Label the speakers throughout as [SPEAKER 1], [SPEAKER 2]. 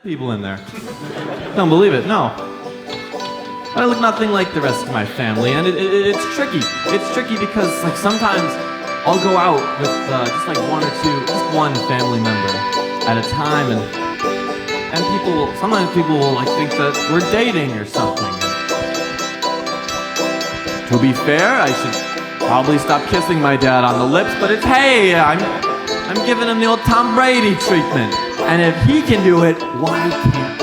[SPEAKER 1] people in there. Don't believe it, no. I look nothing like the rest of my family, and it's tricky. It's tricky because, like, sometimes I'll go out with just like just one family member at a time, and sometimes people will like think that we're dating or something. To be fair, I should probably stop kissing my dad on the lips, but it's, hey, I'm giving him the old Tom Brady treatment. And if he can do it, why can't I?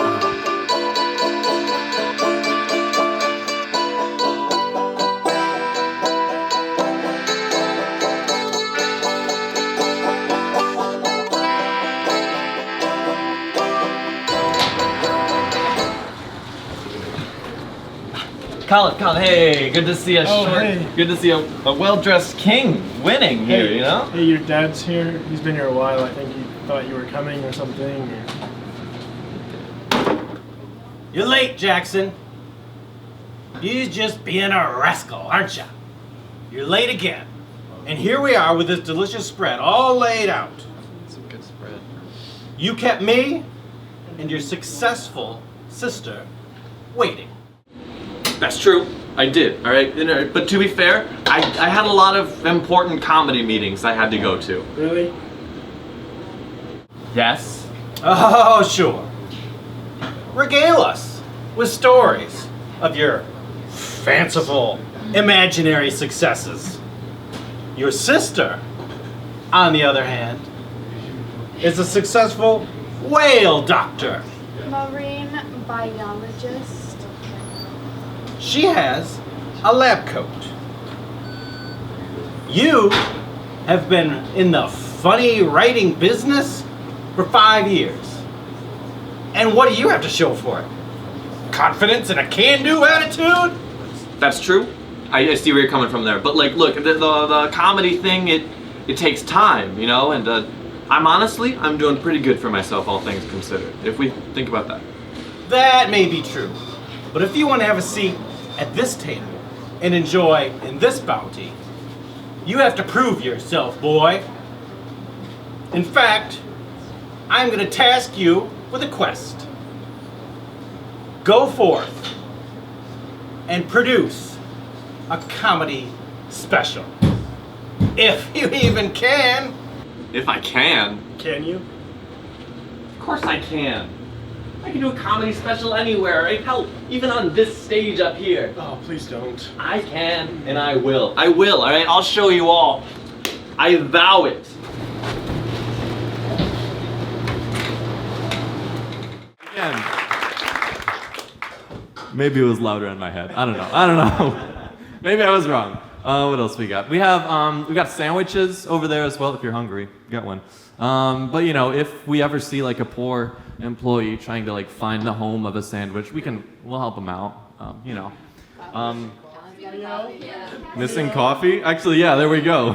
[SPEAKER 1] Colin, hey, good to see good to see a well-dressed king winning here, you know?
[SPEAKER 2] Hey, your dad's here. He's been here a while. I think he thought you were coming or something.
[SPEAKER 3] You're late, Jackson. You're just being a rascal, aren't you? You're late again. And here we are with this delicious spread all laid out.
[SPEAKER 1] It's a good spread.
[SPEAKER 3] You kept me and your successful sister waiting.
[SPEAKER 1] That's true. I did, all right? But to be fair, I had a lot of important comedy meetings I had to go to.
[SPEAKER 2] Really?
[SPEAKER 1] Yes?
[SPEAKER 3] Oh, sure. Regale us with stories of your fanciful, imaginary successes. Your sister, on the other hand, is a successful whale doctor.
[SPEAKER 4] Marine biologist.
[SPEAKER 3] She has a lab coat. You have been in the funny writing business for 5 years. And what do you have to show for it? Confidence and a can-do attitude?
[SPEAKER 1] That's true. I see where you're coming from there. But like, look, the comedy thing, it takes time, you know? And I'm doing pretty good for myself, all things considered, if we think about that.
[SPEAKER 3] That may be true. But if you want to have a seat at this table and enjoy in this bounty, you have to prove yourself, boy. In fact, I'm going to task you with a quest. Go forth and produce a comedy special. If you even can.
[SPEAKER 1] If I can?
[SPEAKER 2] Can you?
[SPEAKER 1] Of course I can. I can do a comedy special anywhere, right? Hell, even on this stage up here.
[SPEAKER 2] Oh, please don't.
[SPEAKER 1] I can, and I will. I will, all right? I'll show you all. I vow it. Again. Maybe it was louder in my head. I don't know. Maybe I was wrong. What else we got? We got sandwiches over there as well if you're hungry. Get one. But you know, if we ever see like a poor employee trying to like find the home of a sandwich, we'll help them out. You know. Missing coffee? Actually, yeah, there we go.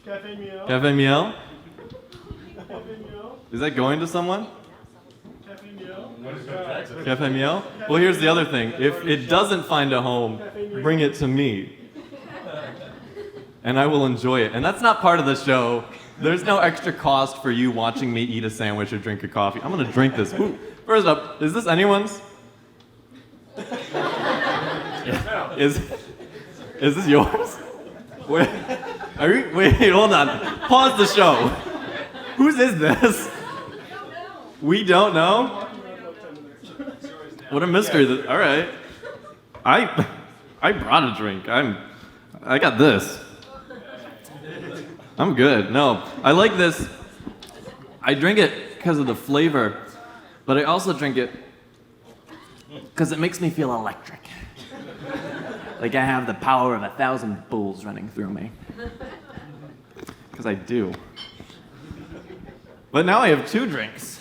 [SPEAKER 2] Cafe Miel.
[SPEAKER 1] Cafe Miel?
[SPEAKER 2] Cafe Miel.
[SPEAKER 1] Is that going to someone?
[SPEAKER 2] Cafe Miel.
[SPEAKER 1] Cafe Miel? Well, here's the other thing. If it doesn't find a home, bring it to me. And I will enjoy it. And that's not part of the show. There's no extra cost for you watching me eat a sandwich or drink a coffee. I'm gonna drink this. Ooh. First up, is this anyone's? Is this yours? Wait, hold on. Pause the show. Whose is this? We don't know? What a mystery. All right. I brought a drink. I got this. I'm good. No, I like this. I drink it because of the flavor, but I also drink it because it makes me feel electric. Like I have the power of 1,000 bulls running through me. Because I do. But now I have 2 drinks,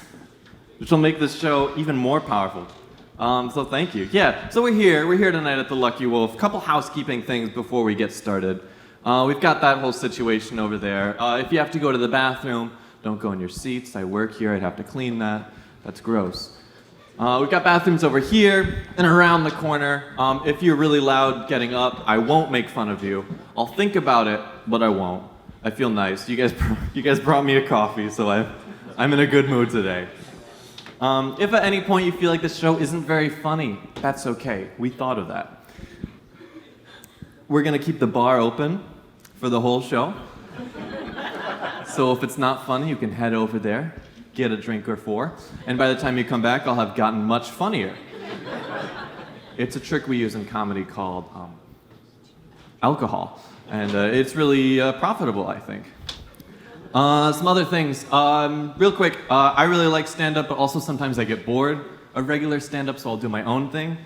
[SPEAKER 1] which will make this show even more powerful. So thank you. Yeah, so we're here tonight at the Lucky Wolf. A couple housekeeping things before we get started. We've got that whole situation over there. If you have to go to the bathroom, don't go in your seats. I work here, I'd have to clean that. That's gross. We've got bathrooms over here and around the corner. If you're really loud getting up, I won't make fun of you. I'll think about it, but I won't. I feel nice. You guys brought me a coffee, so I'm in a good mood today. If at any point you feel like this show isn't very funny, that's okay. We thought of that. We're gonna keep the bar open for the whole show. So if it's not funny, you can head over there, get a drink or 4, and by the time you come back, I'll have gotten much funnier. It's a trick we use in comedy called alcohol, and it's really profitable, I think. Some other things, real quick, I really like stand-up, but also sometimes I get bored of regular stand-up, so I'll do my own thing.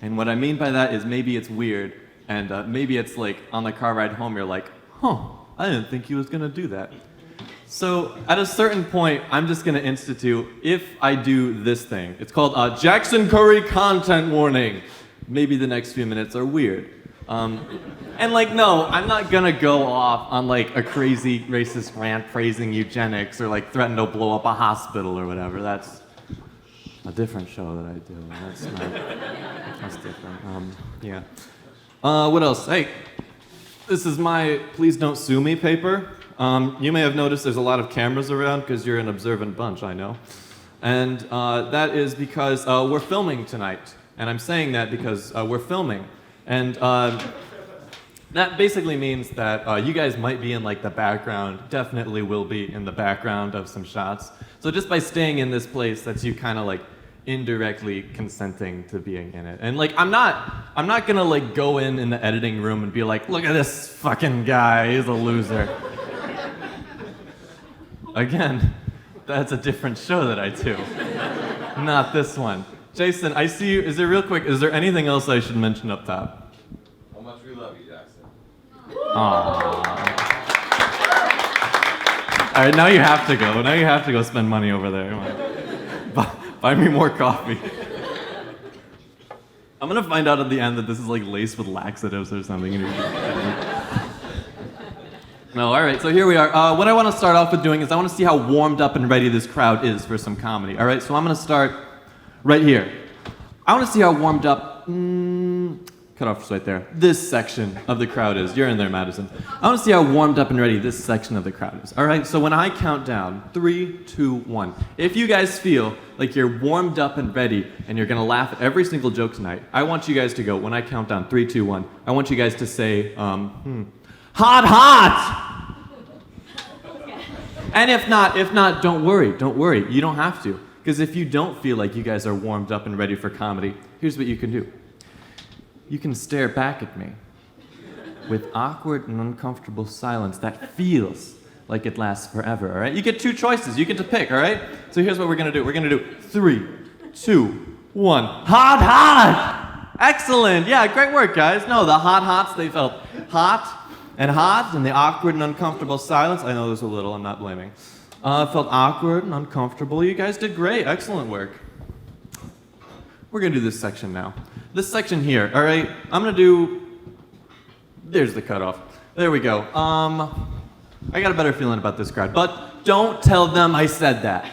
[SPEAKER 1] And what I mean by that is maybe it's weird, and maybe it's like on the car ride home, you're like, huh, I didn't think he was gonna do that. So at a certain point, I'm just gonna institute, if I do this thing, it's called Jaxon Curry content warning. Maybe the next few minutes are weird. And like, no, I'm not gonna go off on like a crazy racist rant praising eugenics or like threaten to blow up a hospital or whatever. That's a different show that I do. That's different. Yeah. What else? Hey, this is my please don't sue me paper. You may have noticed there's a lot of cameras around because you're an observant bunch, I know. And that is because we're filming tonight. And I'm saying that because we're filming. And that basically means that you guys might be in like the background, definitely will be in the background of some shots. So just by staying in this place, that's you kind of like indirectly consenting to being in it. And like, I'm not gonna like go in the editing room and be like, look at this fucking guy, he's a loser. Again, that's a different show that I do, not this one. Jason, I see you. Is there anything else I should mention up top?
[SPEAKER 5] How much we love you, Jackson.
[SPEAKER 1] Aww. All right, now you have to go. Now you have to go spend money over there. Come on. Buy me more coffee. I'm gonna find out at the end that this is like laced with laxatives or something. No, all right, so here we are. What I want to start off with doing is I want to see how warmed up and ready this crowd is for some comedy. All right, so I'm gonna start right here. I want to see how warmed up, cut off right there, this section of the crowd is. You're in there, Madison. I want to see how warmed up and ready this section of the crowd is. All right, so when I count down, 3, 2, 1. If you guys feel like you're warmed up and ready and you're going to laugh at every single joke tonight, I want you guys to go, when I count down, 3, 2, 1, I want you guys to say, hot, hot! And if not, don't worry, you don't have to. Because if you don't feel like you guys are warmed up and ready for comedy, here's what you can do. You can stare back at me with awkward and uncomfortable silence that feels like it lasts forever, all right? You get 2 choices. You get to pick, all right? So here's what we're going to do. We're going to do 3, 2, 1. Hot, hot! Excellent. Yeah, great work, guys. No, the hot hots, they felt hot, and the awkward and uncomfortable silence. I know there's a little. I'm not blaming. Felt awkward and uncomfortable. You guys did great. Excellent work. We're going to do this section now. This section here, all right? I'm going to do... There's the cutoff. There we go. I got a better feeling about this crowd. But don't tell them I said that.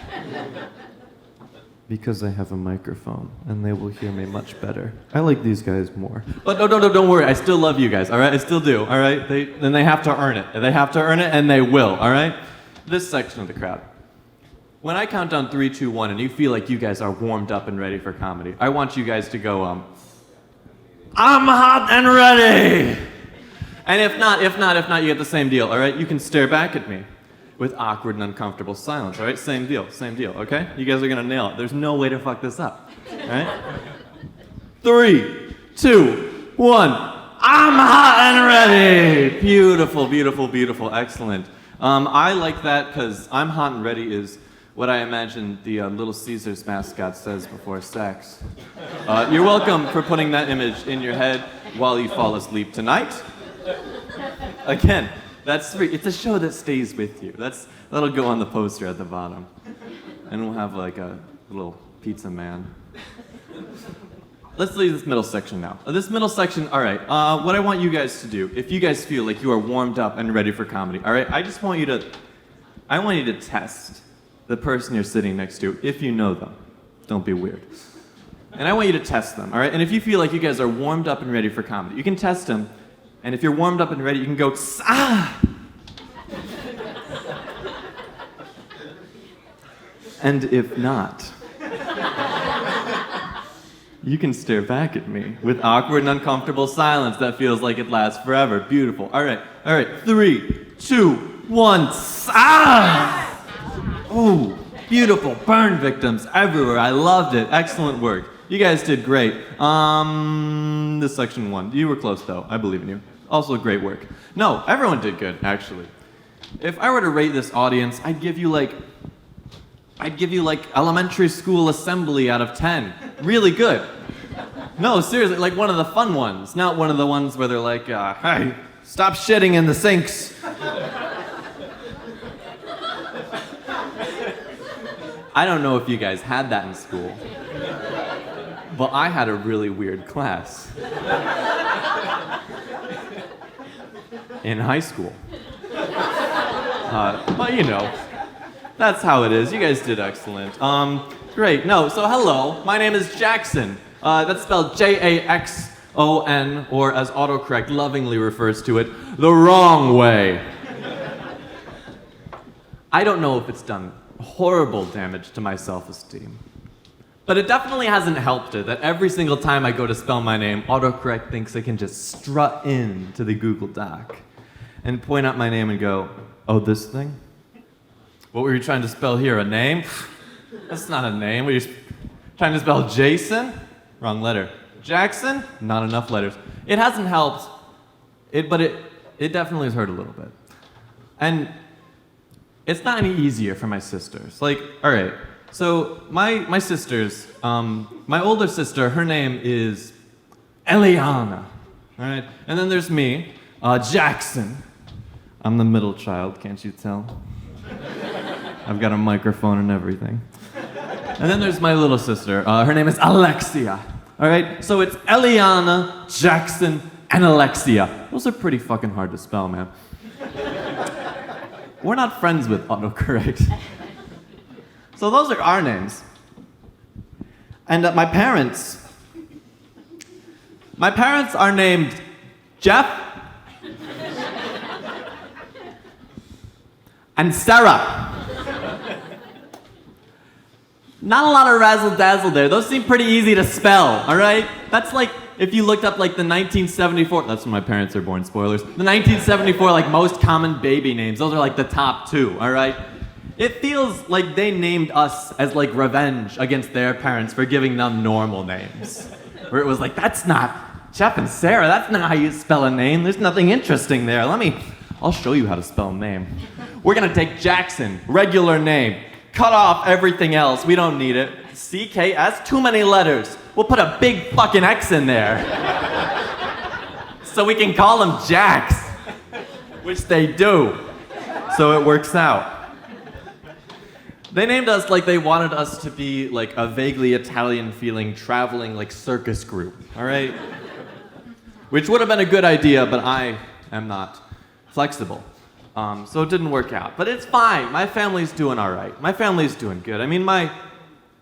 [SPEAKER 1] Because I have a microphone, and they will hear me much better. I like these guys more. But no, don't worry. I still love you guys, all right? I still do, all right? Then they have to earn it. They have to earn it, and they will, all right? This section of the crowd. When I count down 3, 2, 1, and you feel like you guys are warmed up and ready for comedy, I want you guys to go, I'm hot and ready! And if not, you get the same deal, all right? You can stare back at me with awkward and uncomfortable silence, all right? Same deal, okay? You guys are gonna nail it. There's no way to fuck this up, all right? 3, 2, 1. I'm hot and ready! Beautiful, beautiful, beautiful, excellent. I like that because I'm hot and ready is what I imagine the Little Caesars mascot says before sex. You're welcome for putting that image in your head while you fall asleep tonight. Again, that's free. It's a show that stays with you. That'll go on the poster at the bottom. And we'll have like a little pizza man. Let's leave this middle section now. This middle section, all right, what I want you guys to do, if you guys feel like you are warmed up and ready for comedy, all right, I want you to test the person you're sitting next to, if you know them. Don't be weird. And I want you to test them, all right? And if you feel like you guys are warmed up and ready for comedy, you can test them, and if you're warmed up and ready, you can go, ah! And if not, You can stare back at me with awkward and uncomfortable silence that feels like it lasts forever. Beautiful. All right. 3, 2, 1. Ah! Oh, beautiful. Burn victims everywhere. I loved it. Excellent work. You guys did great. This section 1. You were close though. I believe in you. Also great work. No, everyone did good, actually. If I were to rate this audience, I'd give you like elementary school assembly out of 10. Really good. No, seriously, like one of the fun ones. Not one of the ones where they're like, hey, stop shitting in the sinks. I don't know if you guys had that in school, but I had a really weird class in high school. But you know, that's how it is. You guys did excellent. Great. No, so hello. My name is Jaxon. That's spelled Jaxon, or as autocorrect lovingly refers to it, the wrong way. I don't know if it's done horrible damage to my self-esteem, but it definitely hasn't helped it that every single time I go to spell my name, autocorrect thinks it can just strut into the Google Doc and point out my name and go, oh, this thing? What were you trying to spell here, a name? That's not a name. Were you trying to spell Jason? Wrong letter. Jackson? Not enough letters. It hasn't helped, but it definitely has hurt a little bit. And it's not any easier for my sisters. Like, all right, so my sisters, my older sister, her name is Eliana, all right? And then there's me, Jaxon. I'm the middle child, can't you tell? I've got a microphone and everything. And then there's my little sister. Her name is Alexia. All right? So it's Eliana, Jaxon, and Alexia. Those are pretty fucking hard to spell, man. We're not friends with autocorrect. So those are our names. And my parents are named Jeff and Sarah. Not a lot of razzle dazzle there. Those seem pretty easy to spell, all right? That's like if you looked up like the 1974, that's when my parents are born, spoilers. The 1974 like most common baby names. Those are like the top 2, all right? It feels like they named us as like revenge against their parents for giving them normal names. Where it was like, that's not Jeff and Sarah, that's not how you spell a name. There's nothing interesting there. I'll show you how to spell a name. We're gonna take Jaxon, regular name. Cut off everything else. We don't need it. CKS, too many letters. We'll put a big fucking X in there. So we can call him Jax. Which they do. So it works out. They named us like they wanted us to be like a vaguely Italian feeling traveling like circus group, all right? Which would have been a good idea, but I am not flexible. So it didn't work out, but it's fine. My family's doing all right. My family's doing good. I mean, my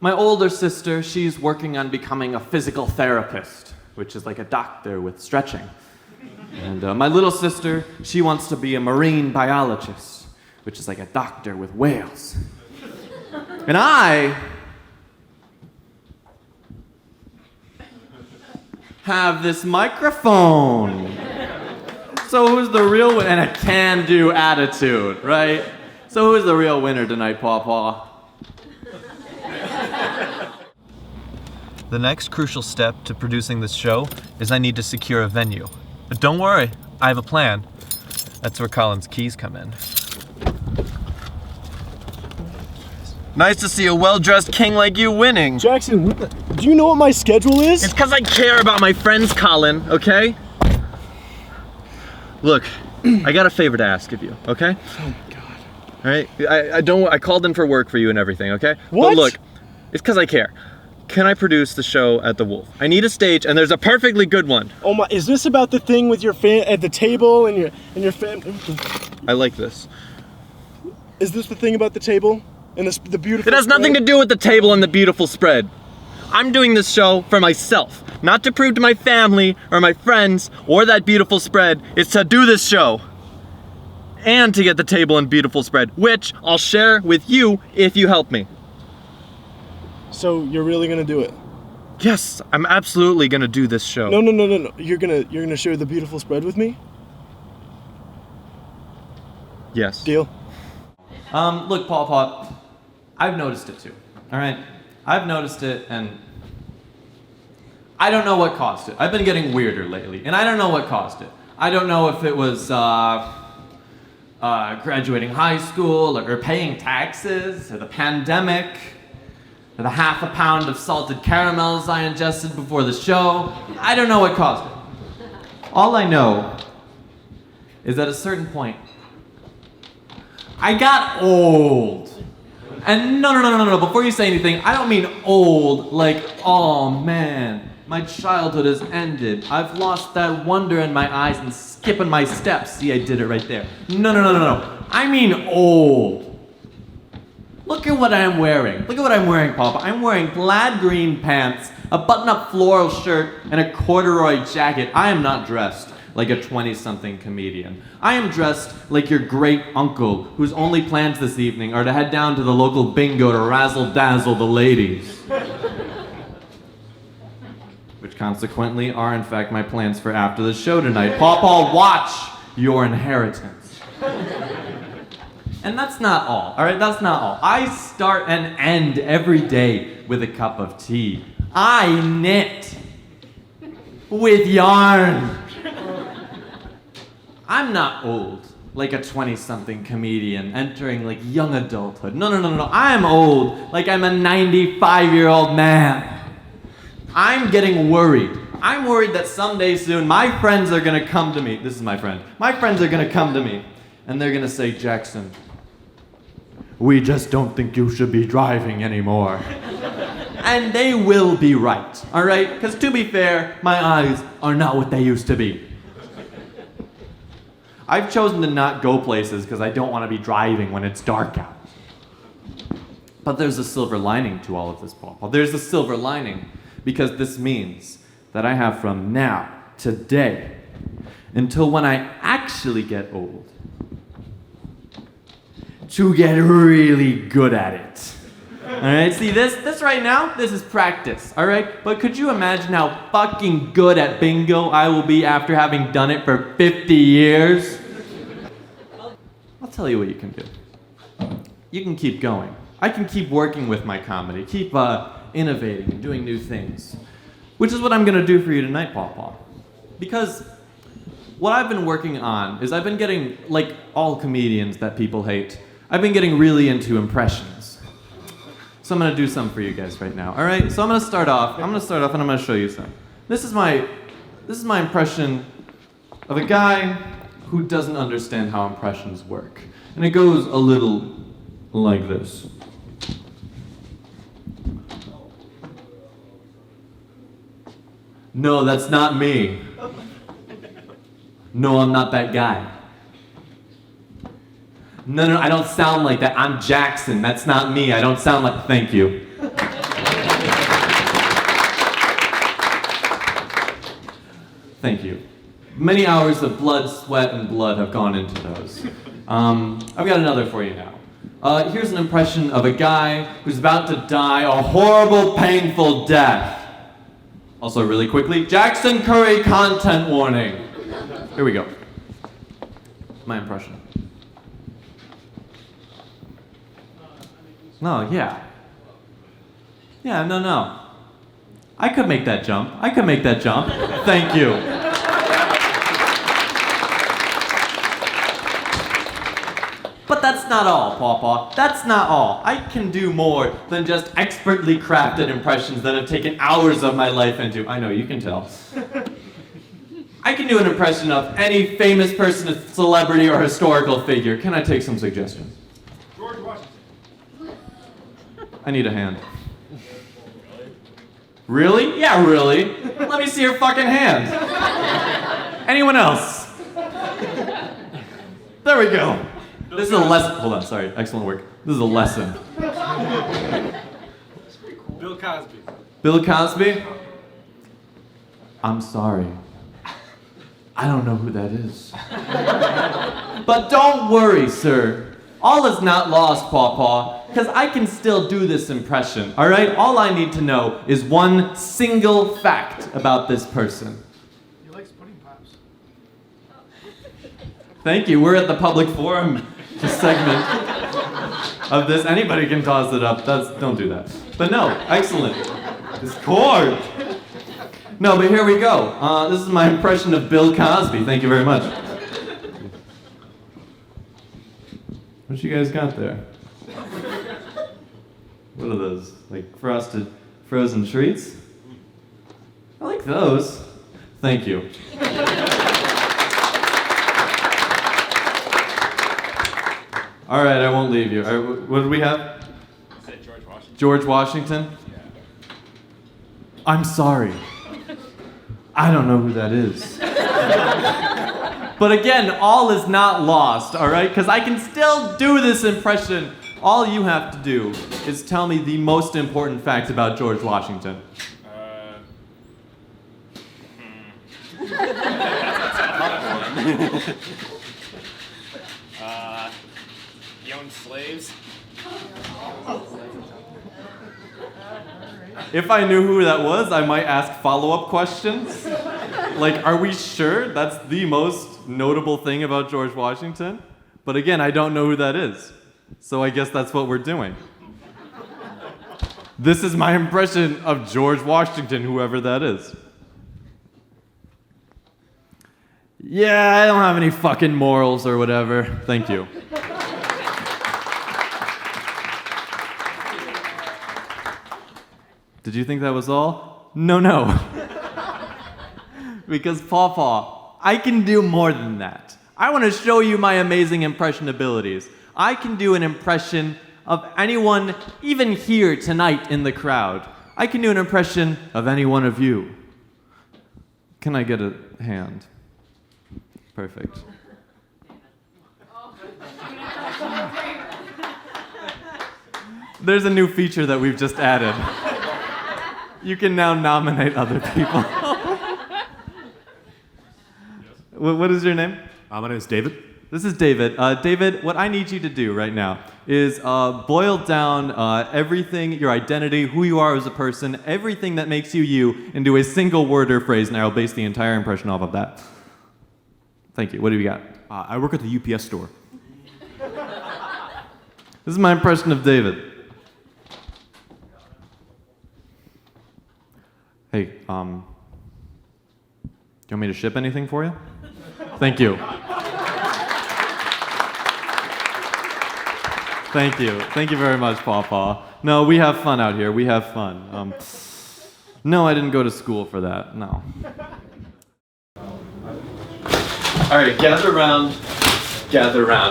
[SPEAKER 1] older sister, she's working on becoming a physical therapist, which is like a doctor with stretching. And my little sister, she wants to be a marine biologist, which is like a doctor with whales. And I have this microphone. So who's the real winner? And a can-do attitude, right? So who's the real winner tonight, Paw Paw? The next crucial step to producing this show is I need to secure a venue. But don't worry, I have a plan. That's where Colin's keys come in. Nice to see a well-dressed king like you winning.
[SPEAKER 2] Jaxon, do you know what my schedule is?
[SPEAKER 1] It's because I care about my friends, Colin, okay? Look, I got a favor to ask of you, okay?
[SPEAKER 2] Oh my god.
[SPEAKER 1] All right? I called in for work for you and everything, okay?
[SPEAKER 2] What?
[SPEAKER 1] But look, it's because I care. Can I produce the show at the Wolf? I need a stage, and there's a perfectly good one.
[SPEAKER 2] Oh my, is this about the thing with your at the table and your family?
[SPEAKER 1] I like this.
[SPEAKER 2] Is this the thing about the table and the beautiful
[SPEAKER 1] It has nothing to do with the table and the beautiful spread. I'm doing this show for myself, not to prove to my family or my friends or that beautiful spread. It's to do this show and to get the table and beautiful spread, which I'll share with you if you help me.
[SPEAKER 2] So you're really gonna do it?
[SPEAKER 3] Yes, I'm absolutely gonna do this show.
[SPEAKER 2] No. You're gonna share the beautiful spread with me?
[SPEAKER 3] Yes.
[SPEAKER 2] Deal?
[SPEAKER 1] Look, Paw, I've noticed it too. All right, I've noticed it, and I don't know what caused it. I've been getting weirder lately, and I don't know what caused it. I don't know if it was graduating high school, or paying taxes, or the pandemic, or the half a pound of salted caramels I ingested before the show. I don't know what caused it. All I know is at a certain point, I got old. And no, before you say anything, I don't mean old like, oh man, my childhood has ended. I've lost that wonder in my eyes and skipping my steps. See, I did it right there. No. I mean old. Look at what I'm wearing. Look at what I'm wearing, Papa. I'm wearing plaid green pants, a button-up floral shirt, and a corduroy jacket. I am not dressed like a 20-something comedian. I am dressed like your great uncle, whose only plans this evening are to head down to the local bingo to razzle-dazzle the ladies. Which consequently are, in fact, my plans for after the show tonight. Pawpaw, watch your inheritance. And that's not all right? That's not all. I start and end every day with a cup of tea. I knit with yarn. I'm not old, like a 20-something comedian entering like young adulthood. No. I'm old, like I'm a 95-year-old man. I'm getting worried. I'm worried that someday soon my friends are gonna come to me. This is my friend. My friends are gonna come to me and they're gonna say, Jaxon, we just don't think you should be driving anymore. And they will be right, all right? Because to be fair, my eyes are not what they used to be. I've chosen to not go places because I don't want to be driving when it's dark out. But there's a silver lining to all of this, Paul. There's a silver lining because this means that I have from now, today, until when I actually get old, to get really good at it. All right, see this right now, this is practice, all right? But could you imagine how fucking good at bingo I will be after having done it for 50 years? I'll tell you what you can do. You can keep going. I can keep working with my comedy, keep innovating and doing new things, which is what I'm gonna do for you tonight, Paw. Because what I've been working on is I've been getting, like all comedians that people hate, I've been getting really into impressions. So I'm gonna do some for you guys right now. All right. So I'm gonna start off and I'm gonna show you some. This is my impression of a guy who doesn't understand how impressions work, and it goes a little like this. No, that's not me. No, I'm not that guy. No, I don't sound like that. I'm Jaxon. That's not me. I don't sound like. Thank you. Thank you. Many hours of blood, sweat, and blood have gone into those. I've got another for you now. Here's an impression of a guy who's about to die a horrible, painful death. Also, really quickly, Jaxon Curry content warning. Here we go. My impression. No, yeah. Yeah, no. I could make that jump. Thank you. But that's not all, Paw. That's not all. I can do more than just expertly crafted impressions that have taken hours of my life into. I know, you can tell. I can do an impression of any famous person, a celebrity, or historical figure. Can I take some suggestions?
[SPEAKER 2] George Washington.
[SPEAKER 1] I need a hand. Really? Yeah, really. Let me see your fucking hand. Anyone else? There we go. This is a lesson. Hold on, sorry. Excellent work. This is a lesson.
[SPEAKER 3] Bill Cosby.
[SPEAKER 1] Bill Cosby? I'm sorry. I don't know who that is. But don't worry, sir. all is not lost, Paw Paw, because I can still do this impression, all right? All I need to know is one single fact about this person.
[SPEAKER 2] He likes pudding pops.
[SPEAKER 1] Thank you. We're at the public forum segment of this. Anybody can toss it up. Don't do that. But no, excellent. It's cord. No, but here we go. This is my impression of Bill Cosby. Thank you very much. What you guys got there? What are those? Like frosted frozen treats? I like those. Thank you. All right, I won't leave you. All right, what did we have?
[SPEAKER 6] You said George Washington?
[SPEAKER 1] George Washington?
[SPEAKER 6] Yeah.
[SPEAKER 1] I'm sorry. I don't know who that is. But again, all is not lost, all right? Because I can still do this impression. All you have to do is tell me the most important fact about George Washington.
[SPEAKER 6] He owned slaves?
[SPEAKER 1] If I knew who that was, I might ask follow-up questions. Like, are we sure that's the most notable thing about George Washington? But again, I don't know who that is. So I guess that's what we're doing. This is my impression of George Washington, whoever that is. Yeah, I don't have any fucking morals or whatever. Thank you. Did you think that was all? No. Because Paw Paw, I can do more than that. I want to show you my amazing impression abilities. I can do an impression of anyone, even here tonight in the crowd. I can do an impression of any one of you. Can I get a hand? Perfect. There's a new feature that we've just added. You can now nominate other people. What is your name?
[SPEAKER 7] My name is David.
[SPEAKER 1] This is David. David, what I need you to do right now is boil down everything, your identity, who you are as a person, everything that makes you you, into a single word or phrase, and I'll base the entire impression off of that. Thank you. What do you got?
[SPEAKER 7] I work at the UPS store.
[SPEAKER 1] This is my impression of David. Hey, do you want me to ship anything for you? Thank you. Thank you. Thank you very much, Paw Paw. No, we have fun out here. We have fun. No, I didn't go to school for that. No. All right, gather around,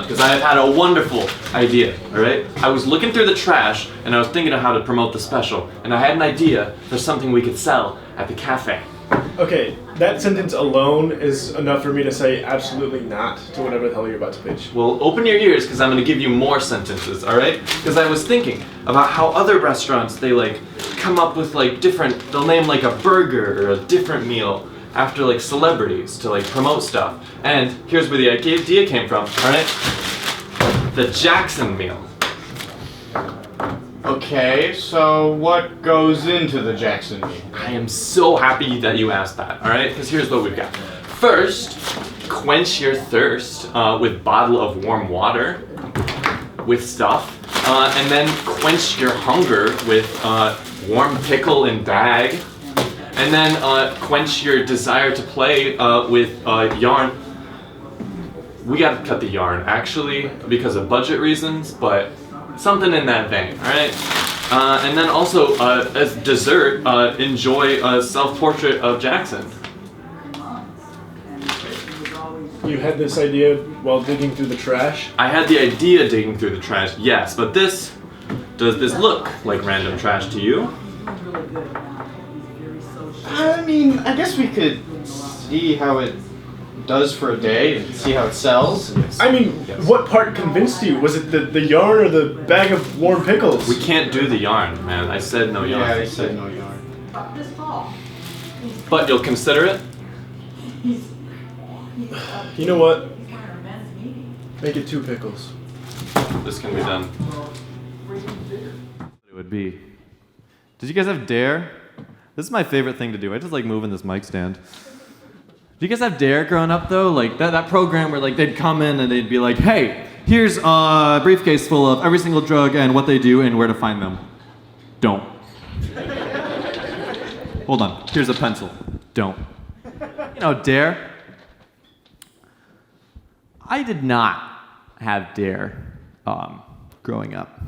[SPEAKER 1] because I have had a wonderful idea, all right? I was looking through the trash, and I was thinking of how to promote the special, and I had an idea for something we could sell at the cafe.
[SPEAKER 2] Okay, that sentence alone is enough for me to say absolutely not to whatever the hell you're about to pitch.
[SPEAKER 1] Well, open your ears, because I'm going to give you more sentences, all right? Because I was thinking about how other restaurants, they, like, come up with, like, different, they'll name, like, a burger or a different meal after, like, celebrities to, like, promote stuff. And here's where the idea came from, all right? The Jaxon meal.
[SPEAKER 8] Okay, so what goes into the Jaxon meal?
[SPEAKER 1] I am so happy that you asked that, all right? Because here's what we've got. First, quench your thirst with bottle of warm water with stuff. And then quench your hunger with warm pickle and bag. And then quench your desire to play with yarn. We gotta cut the yarn, actually, because of budget reasons, but something in that vein, all right? And then also, as dessert, enjoy a self-portrait of Jaxon.
[SPEAKER 2] You had this idea while digging through the trash?
[SPEAKER 1] I had the idea digging through the trash, yes, but does this look like random trash to you?
[SPEAKER 8] I mean, I guess we could see how it does for a day and see how it sells.
[SPEAKER 2] I mean, what part convinced you? Was it the yarn or the bag of warm pickles?
[SPEAKER 1] We can't do the yarn, man. I said no yarn.
[SPEAKER 8] Yeah, I said no yarn.
[SPEAKER 1] But you'll consider it?
[SPEAKER 2] You know what? Make it 2 pickles.
[SPEAKER 1] this can be done. It would be. Did you guys have Dare? This is my favorite thing to do. I just like moving this mic stand. Did you guys have Dare growing up though? Like that program where like they'd come in and they'd be like, hey, here's a briefcase full of every single drug and what they do and where to find them. Don't. Hold on, here's a pencil. Don't. You know, Dare. I did not have Dare growing up.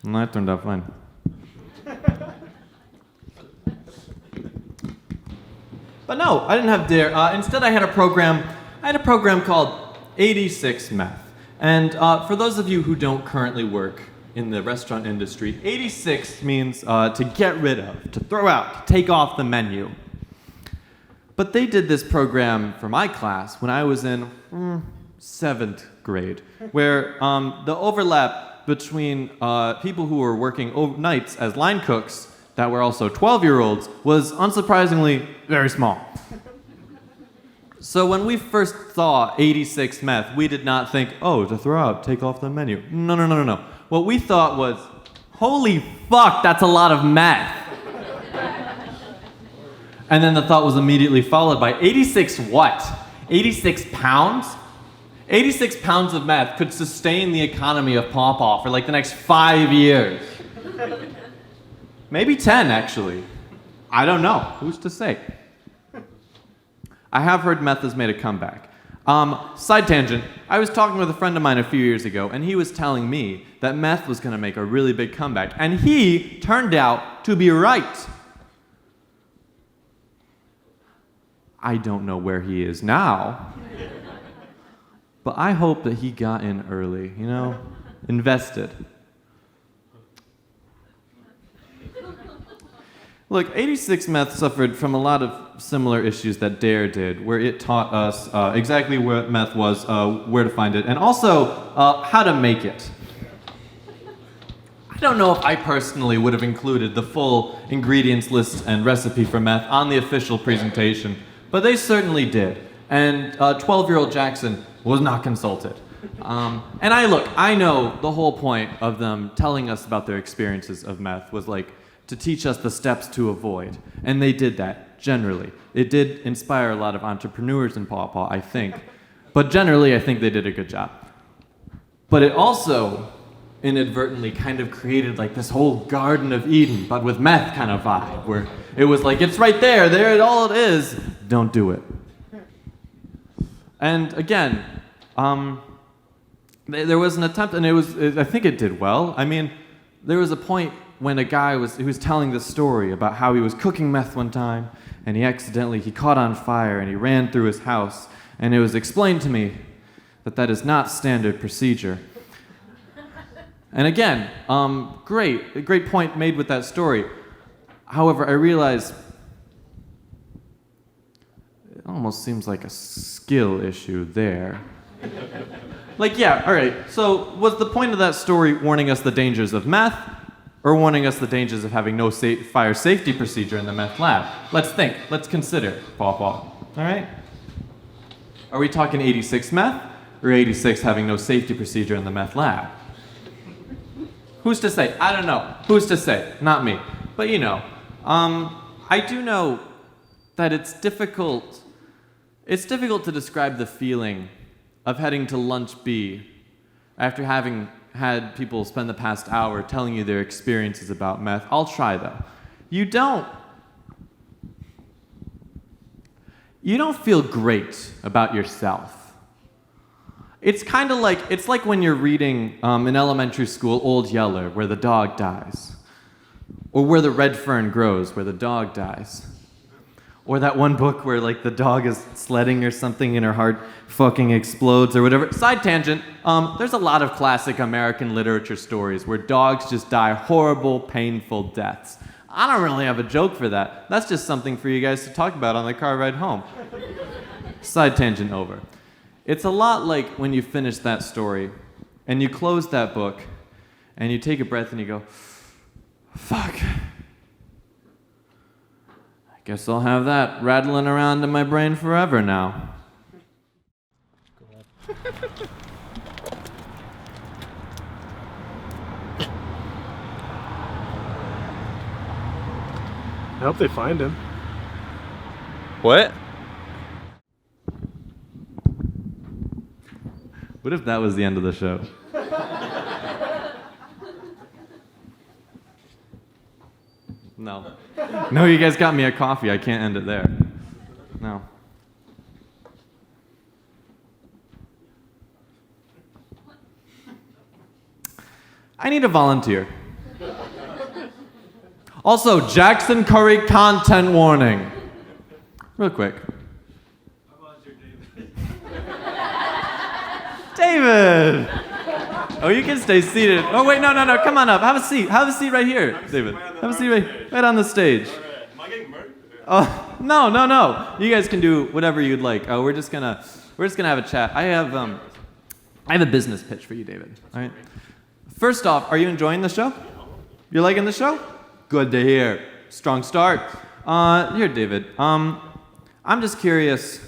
[SPEAKER 1] And that turned out fine. But no, I didn't have Dare. Instead, I had a program called 86 Meth. And for those of you who don't currently work in the restaurant industry, 86 means to get rid of, to throw out, to take off the menu. But they did this program for my class when I was in 7th grade, where the overlap between people who were working nights as line cooks that were also 12-year-olds was unsurprisingly very small. So when we first saw 86 Meth, we did not think, oh, to throw out, take off the menu. No. What we thought was, holy fuck, that's a lot of meth. And then the thought was immediately followed by 86 what? 86 pounds? 86 pounds of meth could sustain the economy of Paw Paw for like the next 5 years. Maybe 10, actually. I don't know. Who's to say? I have heard meth has made a comeback. Side tangent. I was talking with a friend of mine a few years ago, and he was telling me that meth was going to make a really big comeback. And he turned out to be right. I don't know where he is now. But I hope that he got in early, you know? Invested. Look, 86 Meth suffered from a lot of similar issues that Dare did, where it taught us exactly what meth was, where to find it, and also how to make it. I don't know if I personally would have included the full ingredients list and recipe for meth on the official presentation, but they certainly did. And 12-year-old Jaxon was not consulted. And I know the whole point of them telling us about their experiences of meth was like to teach us the steps to avoid. And they did that, generally. It did inspire a lot of entrepreneurs in Paw Paw, I think. But generally, I think they did a good job. But it also inadvertently kind of created like this whole Garden of Eden, but with meth kind of vibe, where it was like, it's right there, all it is, don't do it. And again, there was an attempt, and I think it did well. I mean, there was a point when a guy was telling this story about how he was cooking meth one time, and he caught on fire, and he ran through his house, and it was explained to me that is not standard procedure. And again, a great point made with that story. However, I realized it almost seems like a skill issue there. Like, yeah, all right, so was the point of that story warning us the dangers of meth, or warning us the dangers of having no fire safety procedure in the meth lab? Let's think, let's consider, Paw Paw, all right? Are we talking 86 meth, or 86 having no safety procedure in the meth lab? Who's to say? I don't know. Who's to say? Not me. But you know, I do know that it's difficult to describe the feeling of heading to lunch B after having had people spend the past hour telling you their experiences about meth. I'll try though. You don't feel great about yourself. It's kind of like, it's like when you're reading in elementary school Old Yeller, where the dog dies. Or Where the Red Fern Grows, where the dog dies. Or that one book where like the dog is sledding or something and her heart fucking explodes or whatever. Side tangent, there's a lot of classic American literature stories where dogs just die horrible, painful deaths. I don't really have a joke for that. That's just something for you guys to talk about on the car ride home. Side tangent over. It's a lot like when you finish that story and you close that book and you take a breath and you go, fuck. I guess I'll have that rattling around in my brain forever now.
[SPEAKER 2] hope they find him.
[SPEAKER 1] What? What if that was the end of the show? No. No, you guys got me a coffee. I can't end it there. No. I need a volunteer. Also, Jaxon Curry content warning. Real quick. David! Oh, you can stay seated. Oh, wait, no, come on up. Have a seat. Have a seat right here, David. Have a seat right on the stage.
[SPEAKER 6] Am I getting murdered?
[SPEAKER 1] Oh, no. You guys can do whatever you'd like. We're just gonna have a chat. I have a business pitch for you, David. All right. First off, are you enjoying the show? You're liking the show? Good to hear. Strong start. Here, David. I'm just curious.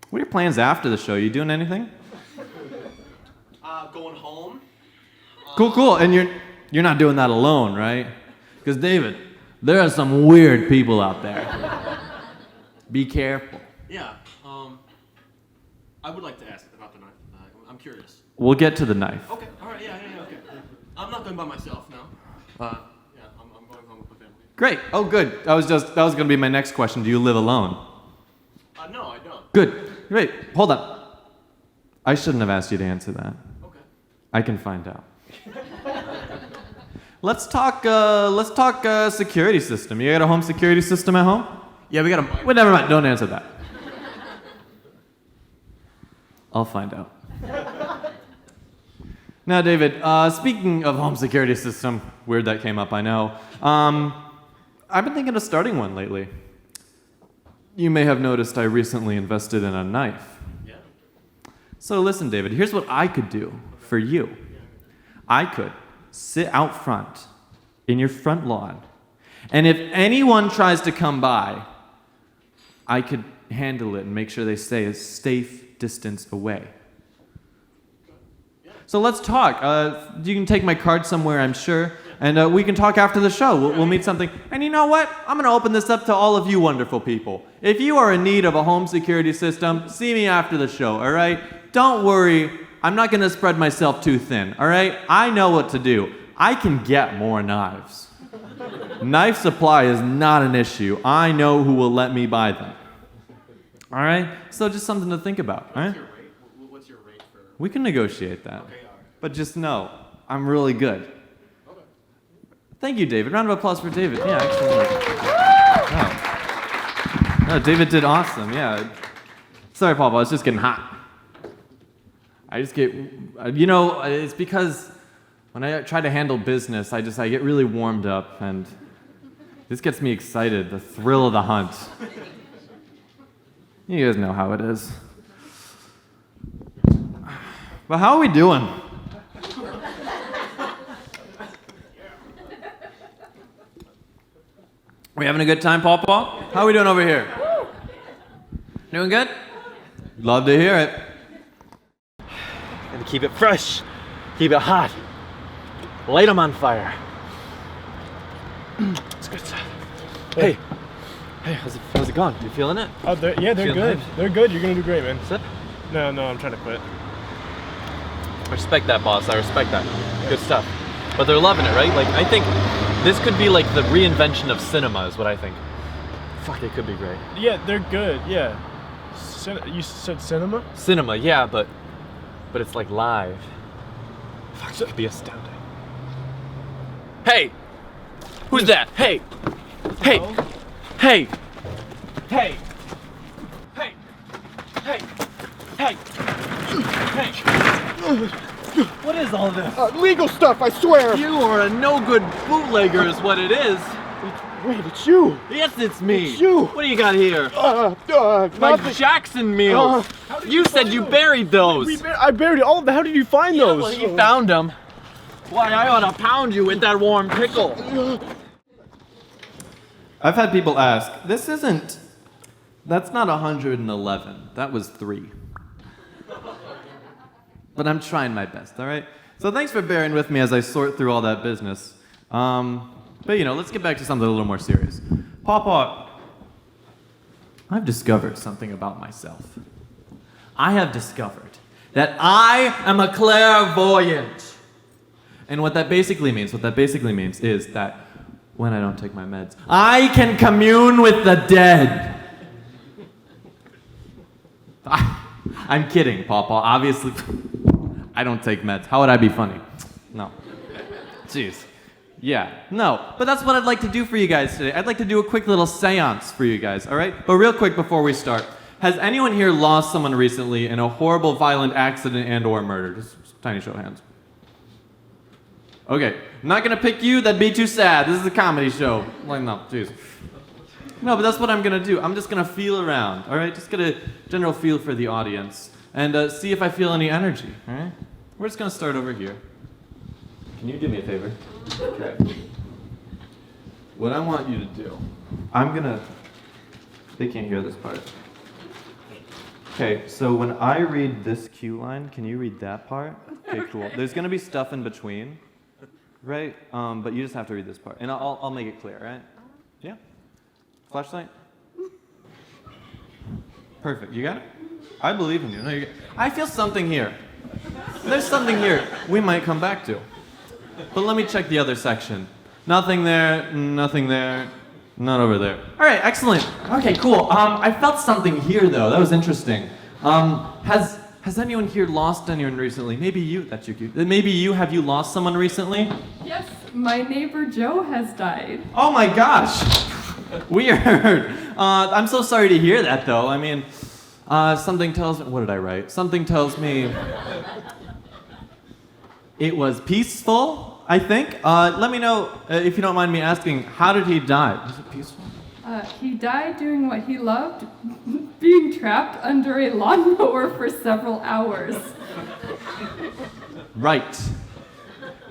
[SPEAKER 1] What are your plans after the show? You doing anything?
[SPEAKER 3] Going home.
[SPEAKER 1] Cool. And you're not doing that alone, right? Because David, there are some weird people out there. Be careful.
[SPEAKER 3] Yeah. I would like to ask about the knife. I'm curious.
[SPEAKER 1] We'll get to the knife.
[SPEAKER 3] Okay. All right. Yeah. Okay. I'm not going by myself now. I'm going home with my family.
[SPEAKER 1] Great. Oh, good. That was gonna be my next question. Do you live alone?
[SPEAKER 3] No, I don't.
[SPEAKER 1] Good. Great. Hold on. I shouldn't have asked you to answer that.
[SPEAKER 3] Okay.
[SPEAKER 1] I can find out. Let's talk security system. You got a home security system at home?
[SPEAKER 3] Yeah, we got a.
[SPEAKER 1] Wait, never mind. Don't answer that. I'll find out. Now, David, speaking of home security system, weird that came up, I know. I've been thinking of starting one lately. You may have noticed I recently invested in a knife.
[SPEAKER 3] Yeah.
[SPEAKER 1] So listen, David, here's what I could do for you. I could sit out front in your front lawn, and if anyone tries to come by, I could handle it and make sure they stay a safe distance away. So let's talk. You can take my card somewhere, I'm sure, and we can talk after the show. We'll meet something. And you know what? I'm going to open this up to all of you wonderful people. If you are in need of a home security system, see me after the show, all right? Don't worry. I'm not going to spread myself too thin, all right? I know what to do. I can get more knives. Knife supply is not an issue. I know who will let me buy them. All right? So just something to think about, all right?
[SPEAKER 3] What's your rate for?
[SPEAKER 1] We can negotiate that.
[SPEAKER 3] Okay, all right.
[SPEAKER 1] But just know, I'm really good.
[SPEAKER 3] Okay.
[SPEAKER 1] Thank you, David. Round of applause for David. Yeah, excellent. No, David did awesome, yeah. Sorry, Papa, it's just getting hot. I just get, it's because when I try to handle business, I get really warmed up, and this gets me excited, the thrill of the hunt. You guys know how it is. But how are we doing? We having a good time, Paw? How are we doing over here? Doing good? Love to hear it.
[SPEAKER 9] And keep it fresh, keep it hot, light them on fire. It's good stuff. Hey, how's it going? You feeling it?
[SPEAKER 2] Oh, they're
[SPEAKER 9] Feeling
[SPEAKER 2] good.
[SPEAKER 9] hyped?
[SPEAKER 2] They're good. You're gonna do great, man.
[SPEAKER 9] That's it?
[SPEAKER 2] No, I'm trying to quit.
[SPEAKER 1] I respect that, boss. I respect that. Good stuff. But they're loving it, right? Like, I think this could be like the reinvention of cinema is what I think. Fuck, it could be great.
[SPEAKER 2] Yeah, they're good. Yeah. You said cinema?
[SPEAKER 1] Cinema, yeah, but it's like live. Fuck, it could be astounding. Hey! Who's that? Hey! Hey! Hey! Hey! Hey! Hey! Hey! Hey! What is all this?
[SPEAKER 9] Legal stuff, I swear!
[SPEAKER 1] You are a no-good bootlegger is what it is.
[SPEAKER 9] Wait, it's you!
[SPEAKER 1] Yes, it's me.
[SPEAKER 9] It's you.
[SPEAKER 1] What do you got here? My
[SPEAKER 9] Nothing.
[SPEAKER 1] Jackson meals. You said you buried those.
[SPEAKER 2] I buried all of them. How did you find those?
[SPEAKER 1] Well, you found them. Why, I ought to pound you with that warm pickle. I've had people ask, that's not 111. That was 3. But I'm trying my best, all right? So thanks for bearing with me as I sort through all that business. But let's get back to something a little more serious. Papa, I've discovered something about myself. I have discovered that I am a clairvoyant. And what that basically means is that when I don't take my meds, I can commune with the dead. I'm kidding, Papa. Obviously, I don't take meds. How would I be funny? No. Jeez. Yeah, no. But that's what I'd like to do for you guys today. I'd like to do a quick little seance for you guys, all right? But real quick before we start, has anyone here lost someone recently in a horrible, violent accident and or murder? Just tiny show of hands. Okay, I'm not gonna pick you, that'd be too sad. This is a comedy show. Like, no, jeez. No, but that's what I'm gonna do. I'm just gonna feel around, all right? Just get a general feel for the audience and see if I feel any energy, all right? We're just gonna start over here. Can you do me a favor? Okay. What I want you to do, they can't hear this part. Okay, so when I read this cue line, can you read that part? Okay, cool. There's gonna be stuff in between, right? But you just have to read this part. And I'll make it clear, right? Yeah? Flashlight? Perfect, you got it? I believe in you. No, you got it. I feel something here. There's something here we might come back to. But let me check the other section. Nothing there, none over there. All right, excellent. Okay, cool. I felt something here though. That was interesting. Has anyone here lost anyone recently? Maybe you. That's you. Maybe you. Have you lost someone recently?
[SPEAKER 10] Yes, my neighbor Joe has died.
[SPEAKER 1] Oh my gosh. Weird. I'm so sorry to hear that though. I mean, something tells me. What did I write? Something tells me it was peaceful. I think. Let me know if you don't mind me asking. How did he die? Was it peaceful?
[SPEAKER 10] He died doing what he loved, being trapped under a lawnmower for several hours.
[SPEAKER 1] Right.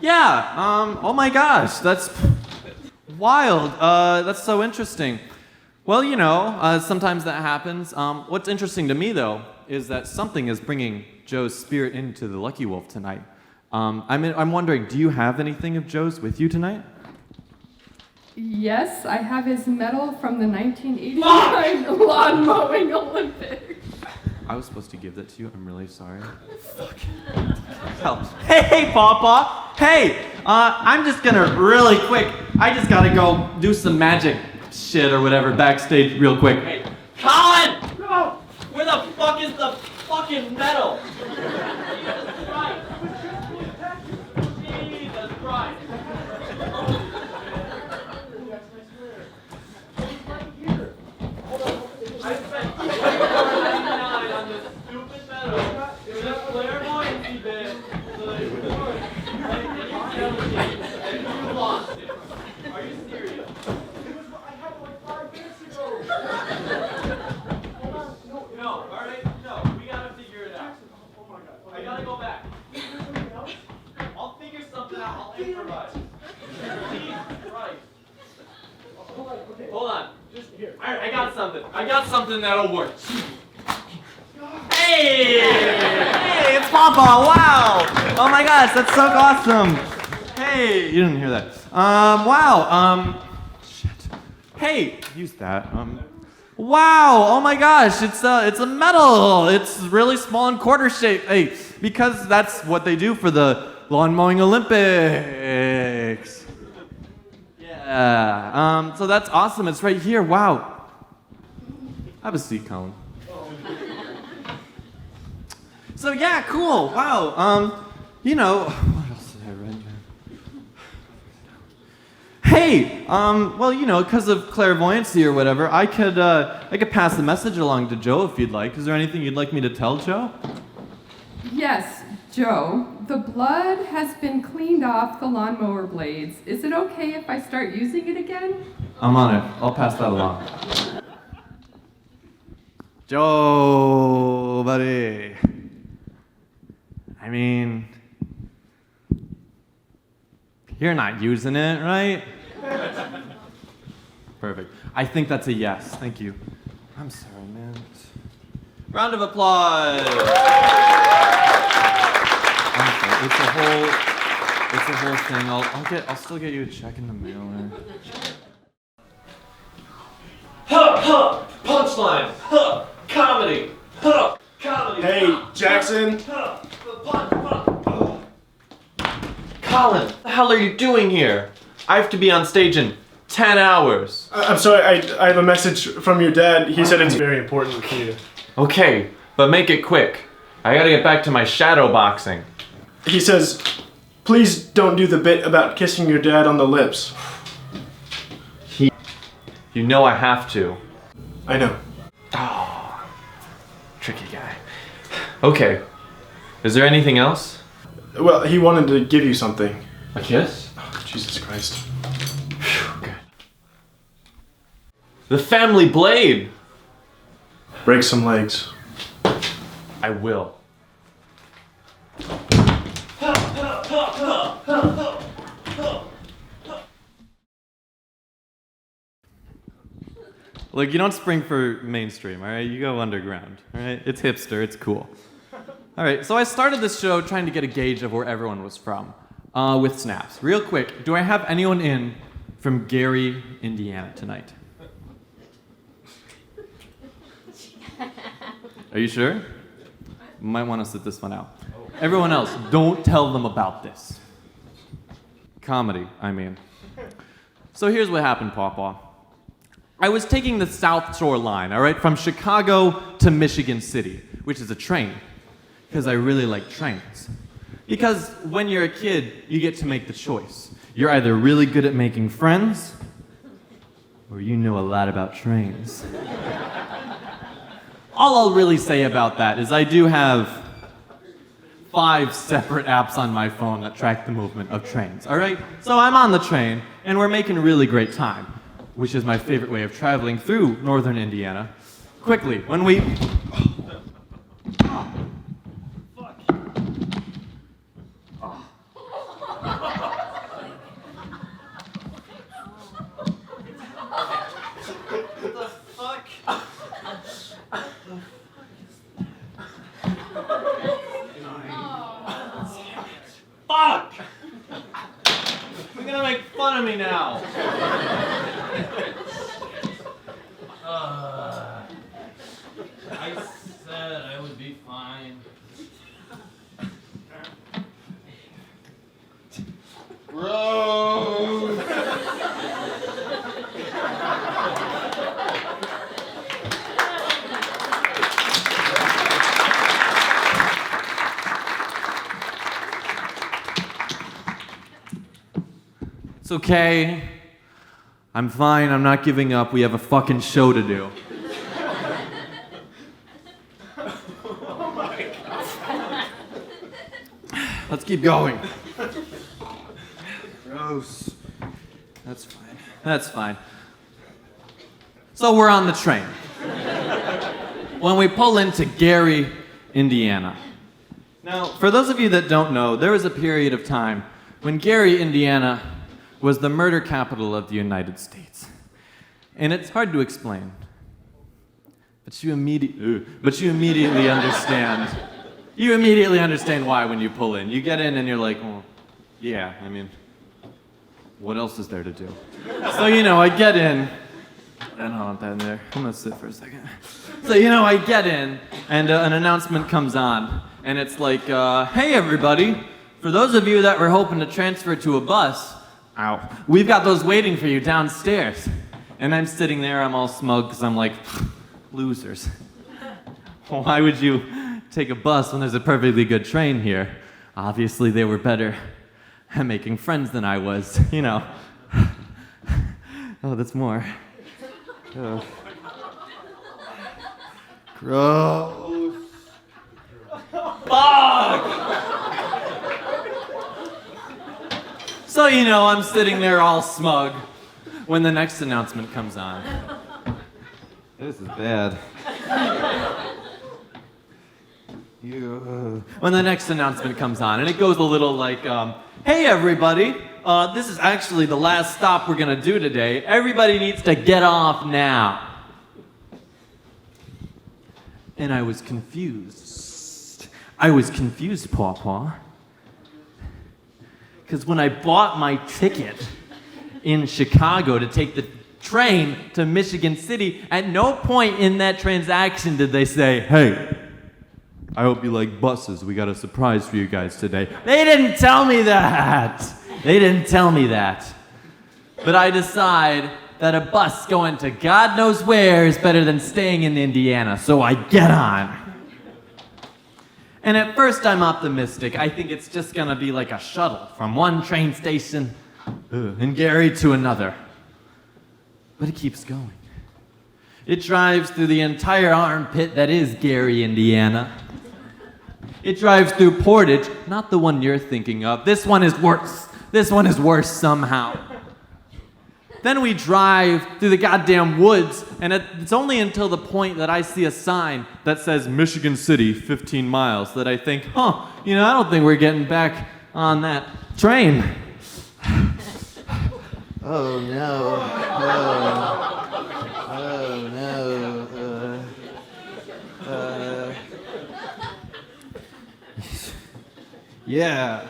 [SPEAKER 1] Yeah. Oh my gosh. That's wild. That's so interesting. Well, you know, sometimes that happens. What's interesting to me though is that something is bringing Joe's spirit into the Lucky Wolf tonight. I'm wondering, do you have anything of Joe's with you tonight?
[SPEAKER 10] Yes, I have his medal from the 1989 lawn mowing Olympics.
[SPEAKER 1] I was supposed to give that to you. I'm really sorry. Fuck. Hell. Hey, Papa. Hey, I'm just gonna really quick. I just gotta go do some magic shit or whatever backstage real quick. Hey, Colin! No! Where the fuck is the fucking medal? Jesus Christ! Jesus Christ! I spent $2.99 on this stupid medal. It was a clairvoyancy bit. So that it worked. And you lost it. Are you serious?
[SPEAKER 2] I had it like 5 minutes ago.
[SPEAKER 1] No, alright? No, we gotta figure it out.
[SPEAKER 2] Oh my god.
[SPEAKER 1] I gotta go back. I'll figure something out. I'll improvise. Jesus Christ. Hold on.
[SPEAKER 2] Just here.
[SPEAKER 1] Alright, I got something. I got something that'll work. Hey! Hey, it's Papa! Wow! Oh my gosh, that's so awesome! Hey, you didn't hear that. Wow. Shit. Hey, use that. Wow! Oh my gosh, it's a medal. It's really small and quarter shaped. Hey, because that's what they do for the lawn mowing Olympics. Yeah. So that's awesome. It's right here. Wow. Have a seat, Colin. So yeah, cool. Wow. You know, what else did I write here? Hey, well, you know, because of clairvoyancy or whatever, I could pass the message along to Joe if you'd like. Is there anything you'd like me to tell Joe?
[SPEAKER 10] Yes, Joe, the blood has been cleaned off the lawnmower blades. Is it okay if I start using it again?
[SPEAKER 1] I'm on it. I'll pass that along. Joe, buddy. I mean, you're not using it, right? Perfect. I think that's a yes. Thank you. I'm sorry, man. Round of applause. I'm sorry. It's a whole thing. I'll still get you a check in the mail. Huh, punchline. Huh, comedy. Huh, comedy.
[SPEAKER 2] Hey, Jackson.
[SPEAKER 1] Huh, punch. Colin, what the hell are you doing here? I have to be on stage in 10 hours.
[SPEAKER 2] I'm sorry, I have a message from your dad. He said it's very important to you.
[SPEAKER 1] Okay, but make it quick. I gotta get back to my shadow boxing.
[SPEAKER 2] He says, please don't do the bit about kissing your dad on the lips.
[SPEAKER 1] You know I have to.
[SPEAKER 2] I know.
[SPEAKER 1] Oh, tricky guy. Okay, is there anything else?
[SPEAKER 2] Well, he wanted to give you something.
[SPEAKER 1] A kiss?
[SPEAKER 2] Oh, Jesus Christ.
[SPEAKER 1] Good. The family blade!
[SPEAKER 2] Break some legs.
[SPEAKER 1] I will. Look, you don't spring for mainstream, all right? You go underground, all right? It's hipster, it's cool. All right, so I started this show trying to get a gauge of where everyone was from with snaps. Real quick, do I have anyone in from Gary, Indiana tonight? Are you sure? Might want to sit this one out. Everyone else, don't tell them about this. Comedy, I mean. So here's what happened, Pawpaw. I was taking the South Shore line, all right, from Chicago to Michigan City, which is a train, because I really like trains. Because when you're a kid, you get to make the choice. You're either really good at making friends, or you know a lot about trains. All I'll really say about that is I do have 5 separate apps on my phone that track the movement of trains, all right? So I'm on the train, and we're making really great time, which is my favorite way of traveling through northern Indiana. Quickly, when we... Fuck! You're gonna make fun of me now. I said I would be fine. Gross! It's okay. I'm fine. I'm not giving up. We have a fucking show to do. Let's keep going. Gross. That's fine. That's fine. So we're on the train. When we pull into Gary, Indiana. Now, for those of you that don't know, there was a period of time when Gary, Indiana was the murder capital of the United States. And it's hard to explain. But you immediately understand. You immediately understand why when you pull in. You get in and you're like, well, yeah, I mean, what else is there to do? So, I get in. I don't want that in there. I'm gonna sit for a second. So, I get in, and an announcement comes on, and it's like, hey everybody, for those of you that were hoping to transfer to a bus, we've got those waiting for you downstairs. And I'm sitting there, I'm all smug, because I'm like, losers. Why would you take a bus when there's a perfectly good train here? Obviously, they were better at making friends than I was, Oh, that's more. Oh. Gross. Fuck! So, I'm sitting there all smug when the next announcement comes on. This is bad. When the next announcement comes on, and it goes a little like, hey everybody, this is actually the last stop we're gonna do today. Everybody needs to get off now. And I was confused. Pawpaw. Because when I bought my ticket in Chicago to take the train to Michigan City. At no point in that transaction did they say, "Hey, I hope you like buses. We got a surprise for you guys today." They didn't tell me that. They didn't tell me that. But I decide that a bus going to God knows where is better than staying in Indiana, so I get on. And at first I'm optimistic. I think it's just gonna be like a shuttle from one train station in Gary to another. But it keeps going. It drives through the entire armpit that is Gary, Indiana. It drives through Portage, not the one you're thinking of. This one is worse. This one is worse somehow. Then we drive through the goddamn woods, and it's only until the point that I see a sign that says Michigan City, 15 miles, that I think, I don't think we're getting back on that train. Oh no. Oh no. Yeah.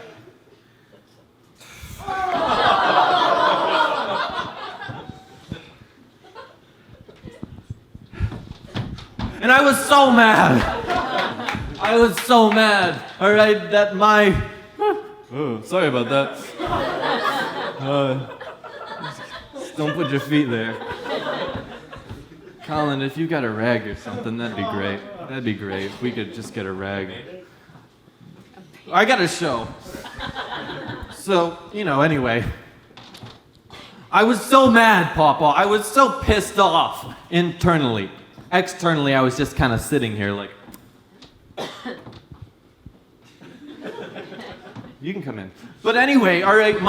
[SPEAKER 1] And I was so mad. I was so mad. All right, that my... Oh, sorry about that. Just don't put your feet there. Colin, if you got a rag or something, that'd be great. That'd be great if we could just get a rag. I got a show. So, anyway. I was so mad, Pawpaw. I was so pissed off internally. Externally, I was just kind of sitting here like... You can come in. But anyway, all right,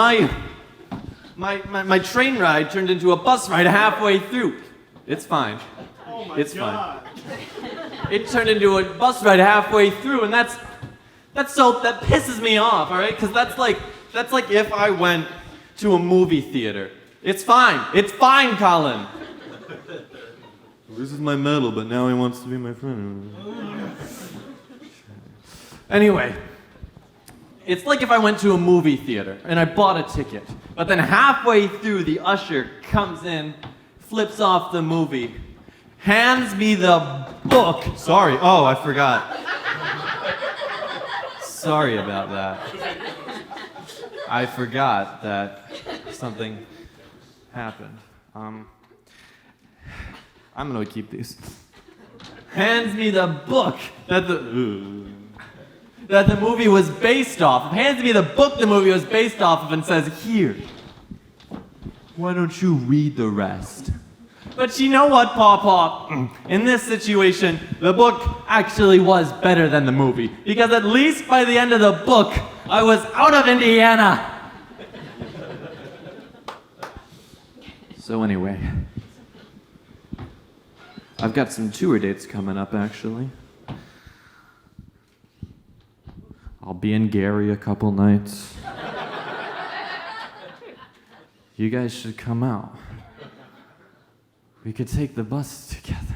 [SPEAKER 1] my train ride turned into a bus ride halfway through. It's fine.
[SPEAKER 2] Oh my
[SPEAKER 1] It's
[SPEAKER 2] God.
[SPEAKER 1] fine. It turned into a bus ride halfway through, and that pisses me off, all right? Because that's like if I went to a movie theater. It's fine. It's fine, Colin. This is my medal, but now he wants to be my friend. Anyway, it's like if I went to a movie theater and I bought a ticket, but then halfway through the usher comes in, flips off the movie, hands me the book. Sorry, I forgot. Sorry about that. I forgot that something happened. I'm gonna keep these. Hands me the book that the movie was based off of. Hands me the book the movie was based off of and says, "Here, why don't you read the rest?" But you know what, Pawpaw? In this situation, the book actually was better than the movie. Because at least by the end of the book, I was out of Indiana. So anyway, I've got some tour dates coming up, actually. I'll be in Gary a couple nights. You guys should come out. We could take the bus together.